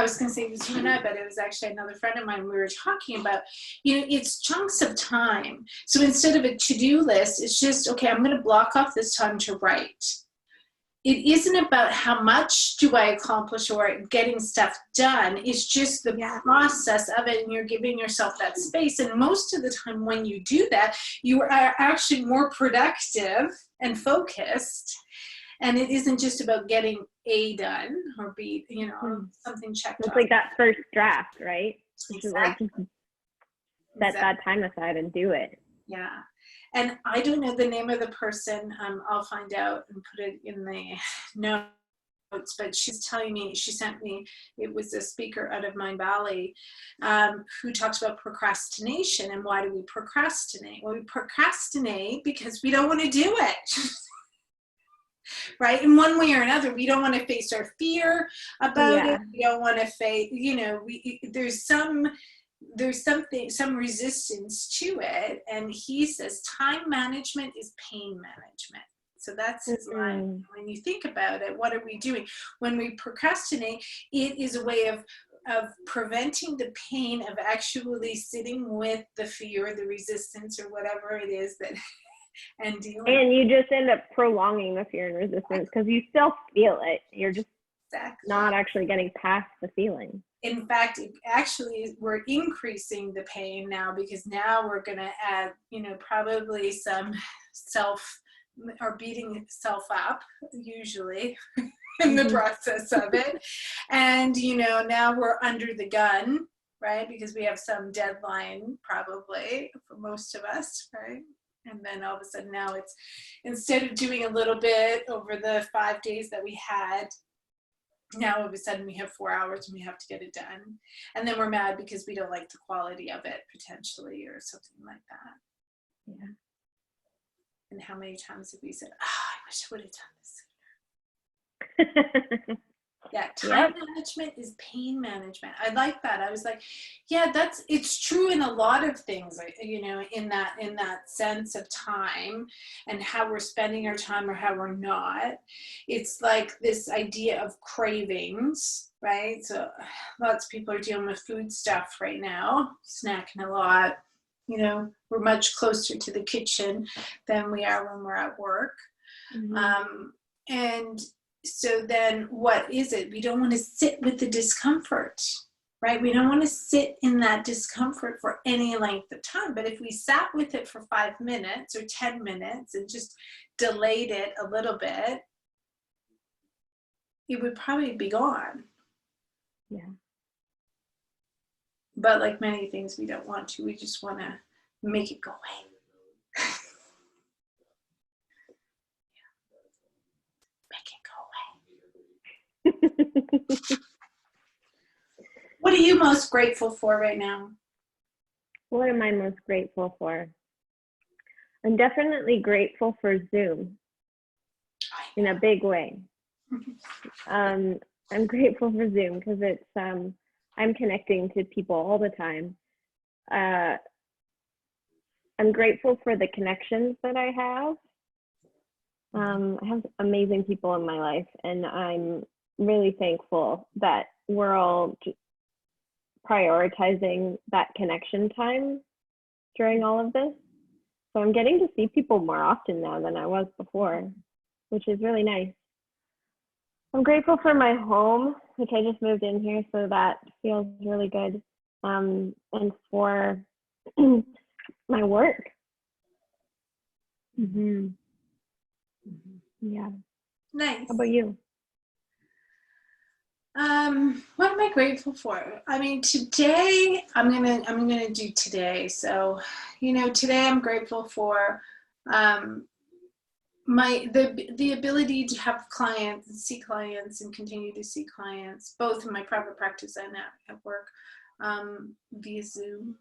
was going to say it was you and I, but it was actually another friend of mine. We were talking about, it's chunks of time. So instead of a to-do list, it's just, okay, I'm going to block off this time to write. It isn't about how much do I accomplish or getting stuff done. It's just the process of it, and you're giving yourself that space. And most of the time when you do that, you are actually more productive and focused. And it isn't just about getting A done or B, something checked it's off. like that first draft, right? Exactly. Just set that time aside and do it. Yeah. And I don't know the name of the person. I'll find out and put it in the notes. But she's telling me, she sent me, it was a speaker out of Mind Valley who talks about procrastination. And why do we procrastinate? Well, we procrastinate because we don't want to do it. Right? In one way or another, we don't want to face our fear about it. We don't want to face, there's some resistance to it. And he says time management is pain management. So that's his line. When you think about it, what are we doing? When we procrastinate, it is a way of preventing the pain of actually sitting with the fear, the resistance, or whatever it is that and dealing. And you just end up prolonging the fear and resistance because you still feel it. You're just not actually getting past the feeling. In fact, actually, we're increasing the pain now, because now we're going to add, probably some or beating itself up, usually, in the process of it. And, now we're under the gun, right? Because we have some deadline, probably, for most of us, right? And then all of a sudden now it's, instead of doing a little bit over the 5 days that we had, now all of a sudden we have 4 hours and we have to get it done. And then we're mad because we don't like the quality of it, potentially, or something like that. Yeah. And how many times have we said, I wish I would have done this sooner. Yeah, time management is pain management. I like that. I was like, yeah, it's true in a lot of things, in that sense of time and how we're spending our time or how we're not. It's like this idea of cravings, right? So lots of people are dealing with food stuff right now, snacking a lot. We're much closer to the kitchen than we are when we're at work. And so then what is it? We don't want to sit with the discomfort, right? We don't want to sit in that discomfort for any length of time. But if we sat with it for 5 minutes or 10 minutes and just delayed it a little bit, it would probably be gone. Yeah. But like many things, we don't want to. We just want to make it go away. What are you most grateful for right now? What am I most grateful for? I'm definitely grateful for Zoom in a big way. I'm grateful for Zoom because it's I'm connecting to people all the time. I'm grateful for the connections that I have. I have amazing people in my life, and I'm really thankful that we're all prioritizing that connection time during all of this. So I'm getting to see people more often now than I was before, which is really nice. I'm grateful for my home, which I just moved in here, so that feels really good. And for my work. Yeah. Nice. How about you? What am I grateful for? I mean, today I'm gonna do today. So, today I'm grateful for the ability to have clients and see clients and continue to see clients, both in my private practice and at work, via Zoom,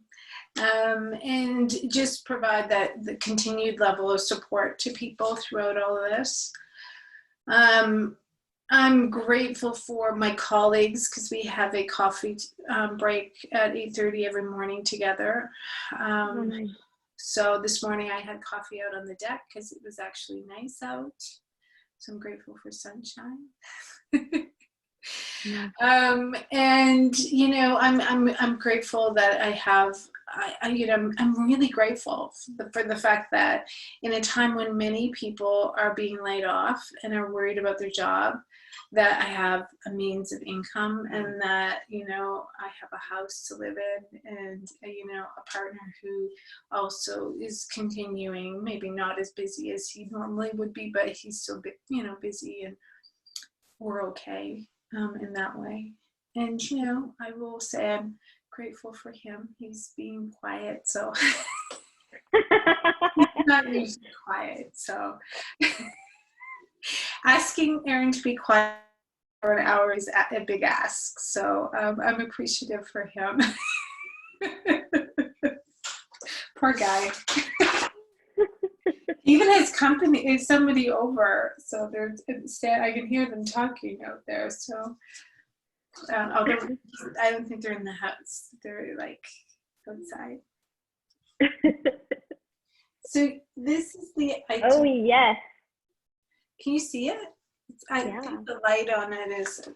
and just provide the continued level of support to people throughout all of this. I'm grateful for my colleagues because we have a coffee break at 8:30 every morning together. Oh, nice. So this morning I had coffee out on the deck because it was actually nice out. So I'm grateful for sunshine. Yeah. And you know, I'm grateful that I have. I'm really grateful for the fact that in a time when many people are being laid off and are worried about their job, that I have a means of income, and that, you know, I have a house to live in, and, you know, a partner who also is continuing, maybe not as busy as he normally would be, but he's still, you know, busy, and we're okay in that way. And, you know, I will say I'm grateful for him. He's being quiet, so not usually quiet. So asking Aaron to be quiet for an hour is a big ask. So I'm appreciative for him. Poor guy. Even his company is somebody over, so they're I can hear them talking out there. So although I don't think they're in the house, they're like outside. So this is the idea. Oh, yes. Can you see it? I Yeah. think the light on it is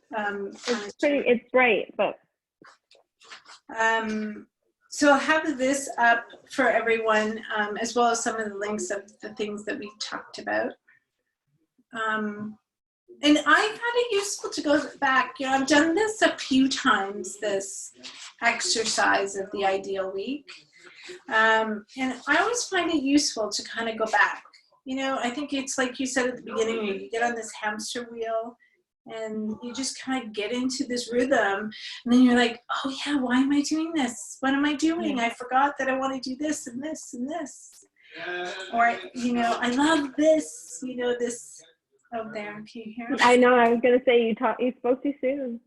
It's bright, but so I'll have this up for everyone, as well as some of the links of the things that we talked about. And I found it useful to go back. You know, I've done this a few times, this exercise of the ideal week. And I always find it useful to kind of go back. You know, I think it's like you said at the beginning, you get on this hamster wheel and you just kind of get into this rhythm. And then you're like, oh yeah, why am I doing this? What am I doing? I forgot that I want to do this and this and this. Or, you know, I love this, you know, this. Oh, there, can you hear me? I know. I was gonna say you spoke too soon.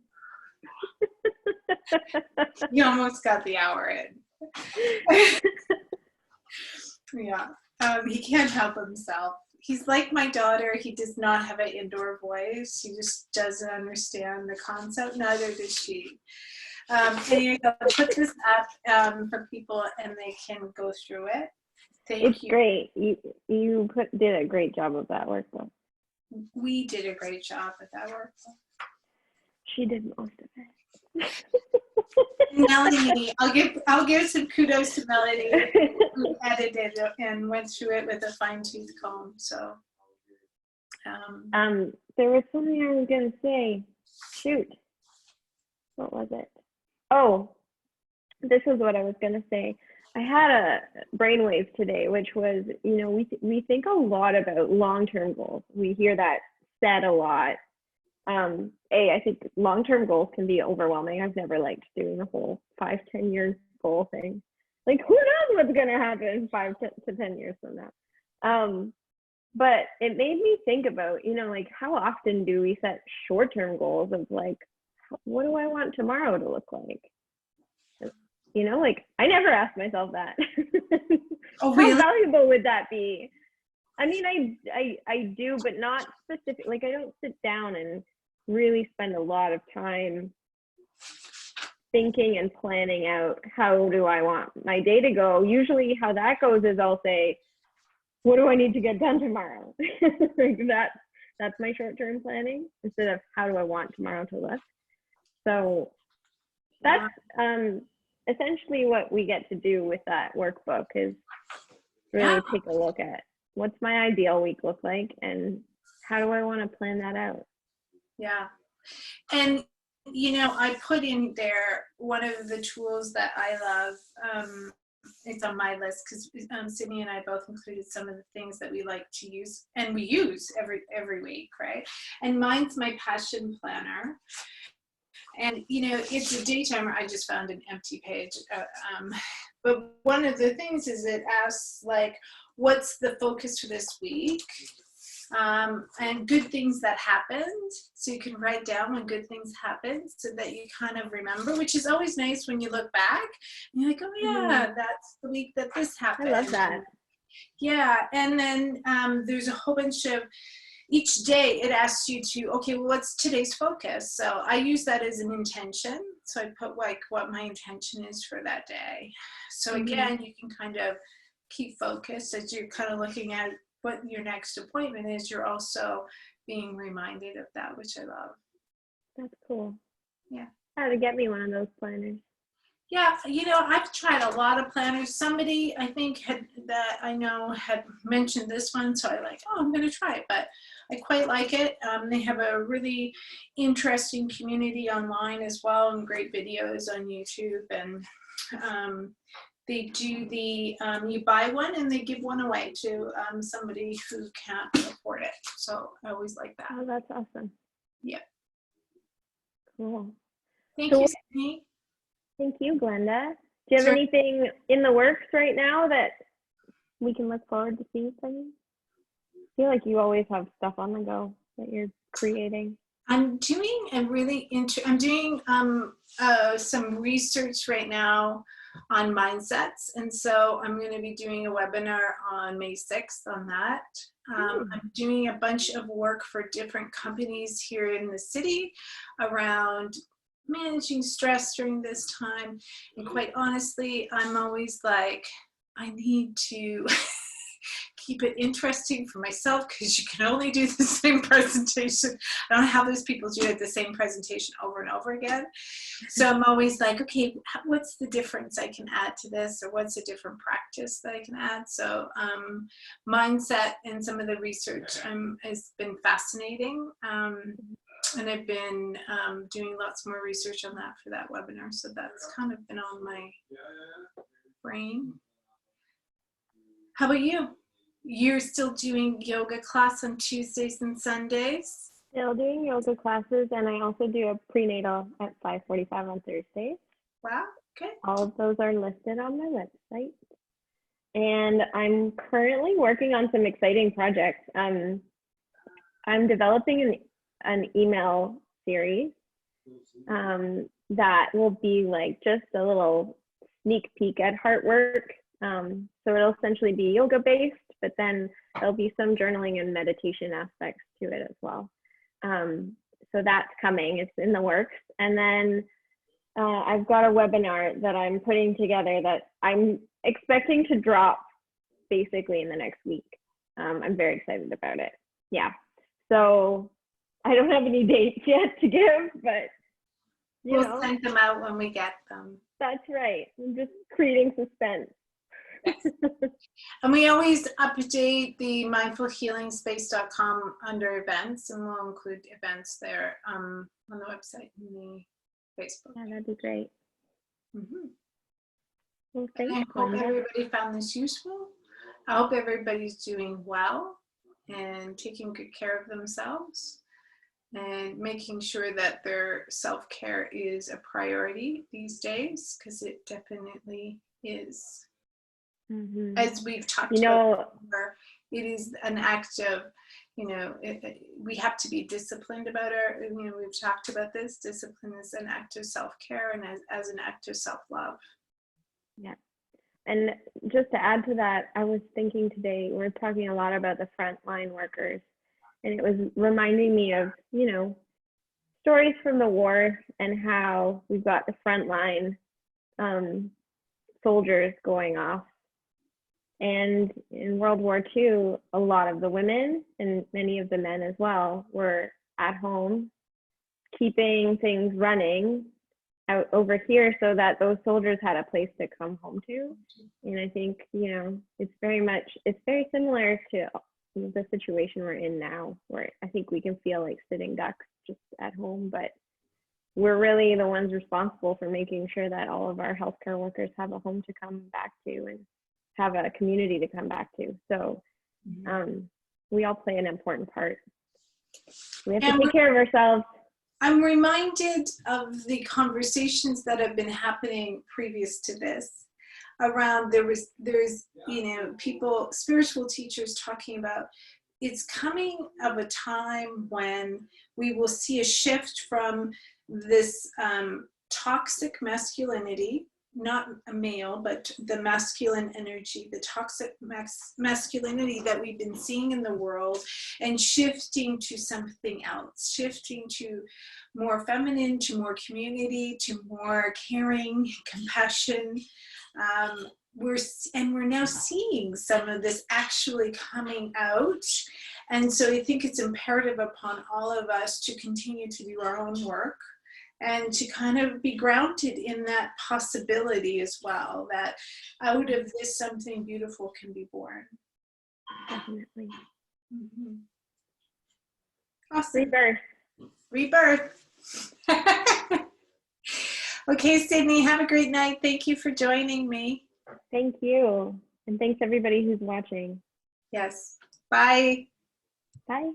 You almost got the hour in. Yeah, he can't help himself. He's like my daughter. He does not have an indoor voice. He just doesn't understand the concept. Neither does she. Anyway, I'll put this up for people, and they can go through it. It's great. You did a great job of that workbook. We did a great job with that workbook. She did most of it. Melanie, I'll give some kudos to Melanie, who edited it and went through it with a fine-tooth comb. So, there was something I was gonna say. Shoot, what was it? Oh, this is what I was gonna say. I had a brainwave today, which was, you know, we think a lot about long-term goals. We hear that said a lot. I think long-term goals can be overwhelming. I've never liked doing the whole 5-10 years goal thing. Like, who knows what's gonna happen 5 to 10 years from now? But it made me think about, you know, like, how often do we set short-term goals of like, what do I want tomorrow to look like? You know, like, I never asked myself that. Oh, really? How valuable would that be? I mean, I do, but not specific. Like, I don't sit down and really spend a lot of time thinking and planning out, how do I want my day to go? Usually how that goes is I'll say, what do I need to get done tomorrow? Like, that's my short-term planning, instead of how do I want tomorrow to look. So that's essentially what we get to do with that workbook, is really take a look at what's my ideal week look like and how do I want to plan that out. Yeah. And, you know, I put in there one of the tools that I love. It's on my list because Sydney and I both included some of the things that we like to use, and we use every week, right? And mine's my passion planner. And, you know, it's a daytimer. I just found an empty page. But one of the things is it asks, like, what's the focus for this week? And good things that happened. So you can write down when good things happened so that you kind of remember, which is always nice when you look back. And you're like, oh, yeah, that's the week that this happened. I love that. Yeah. And then there's a whole bunch of, each day it asks you to, okay, well, what's today's focus? So I use that as an intention. So I put like what my intention is for that day. So again, you can kind of keep focused as you're kind of looking at what your next appointment is. You're also being reminded of that, which I love. That's cool. Yeah. I had to get me one of those planners. Yeah, you know, I've tried a lot of planners. Somebody I think that I know had mentioned this one, so I like, oh, I'm going to try it. But I quite like it. They have a really interesting community online as well, and great videos on YouTube. And they do the you buy one and they give one away to somebody who can't afford it. So I always like that. Oh, that's awesome. Yeah. Cool. Thank you, Sydney. Thank you, Glenda. Do you have Sure. anything in the works right now that we can look forward to seeing from you? I feel like you always have stuff on the go that you're creating. I'm doing I'm doing some research right now on mindsets, and so I'm going to be doing a webinar on May 6th on that. I'm doing a bunch of work for different companies here in the city around managing stress during this time, and quite honestly, I'm always like, I need to keep it interesting for myself, because you can only do the same presentation. I don't have those people do the same presentation over and over again. So I'm always like, okay, what's the difference I can add to this, or what's a different practice that I can add? So mindset and some of the research has been fascinating. And I've been doing lots more research on that for that webinar. So that's kind of been on my brain. How about you? You're still doing yoga class on Tuesdays and Sundays? Still doing yoga classes, and I also do a prenatal at 5:45 on Thursdays. Wow, okay. All of those are listed on my website. And I'm currently working on some exciting projects. I'm developing an email series that will be like just a little sneak peek at Heartwork. So it'll essentially be yoga based, but then there'll be some journaling and meditation aspects to it as well. So that's coming, it's in the works. And then I've got a webinar that I'm putting together that I'm expecting to drop basically in the next week. I'm very excited about it. Yeah. So I don't have any dates yet to give, but We'll send them out when we get them. That's right. I'm just creating suspense. Yes. And we always update the mindfulhealingspace.com under events, and we'll include events there on the website and the Facebook. Yeah, that'd be great. Mm-hmm. Well, thanks, I hope Glenda. everybody found this useful. I hope everybody's doing well and taking good care of themselves and making sure that their self-care is a priority these days, because it definitely is. Mm-hmm. As we've talked about before, it is an act of, we have to be disciplined about we've talked about this. Discipline is an act of self-care, and as an act of self-love. Yeah. And just to add to that, I was thinking today, we're talking a lot about the frontline workers, and it was reminding me of, stories from the war and how we've got the frontline soldiers going off. And in World War II, a lot of the women and many of the men as well were at home, keeping things running out over here so that those soldiers had a place to come home to. And I think, it's very similar to the situation we're in now, where I think we can feel like sitting ducks just at home, but we're really the ones responsible for making sure that all of our healthcare workers have a home to come back to and have a community to come back to. So we all play an important part. We have to take care of ourselves. I'm reminded of the conversations that have been happening previous to this around there's people, spiritual teachers talking about it's coming of a time when we will see a shift from this toxic masculinity not a male, but the masculine energy, the toxic masculinity that we've been seeing in the world, and shifting to something else, shifting to more feminine, to more community, to more caring, compassion. We're now seeing some of this actually coming out. And so I think it's imperative upon all of us to continue to do our own work and to kind of be grounded in that possibility as well, that out of this something beautiful can be born. Definitely. Mm-hmm. Awesome. Rebirth. Okay, Sydney, have a great night. Thank you for joining me. Thank you. And thanks everybody who's watching. Yes. Bye. Bye.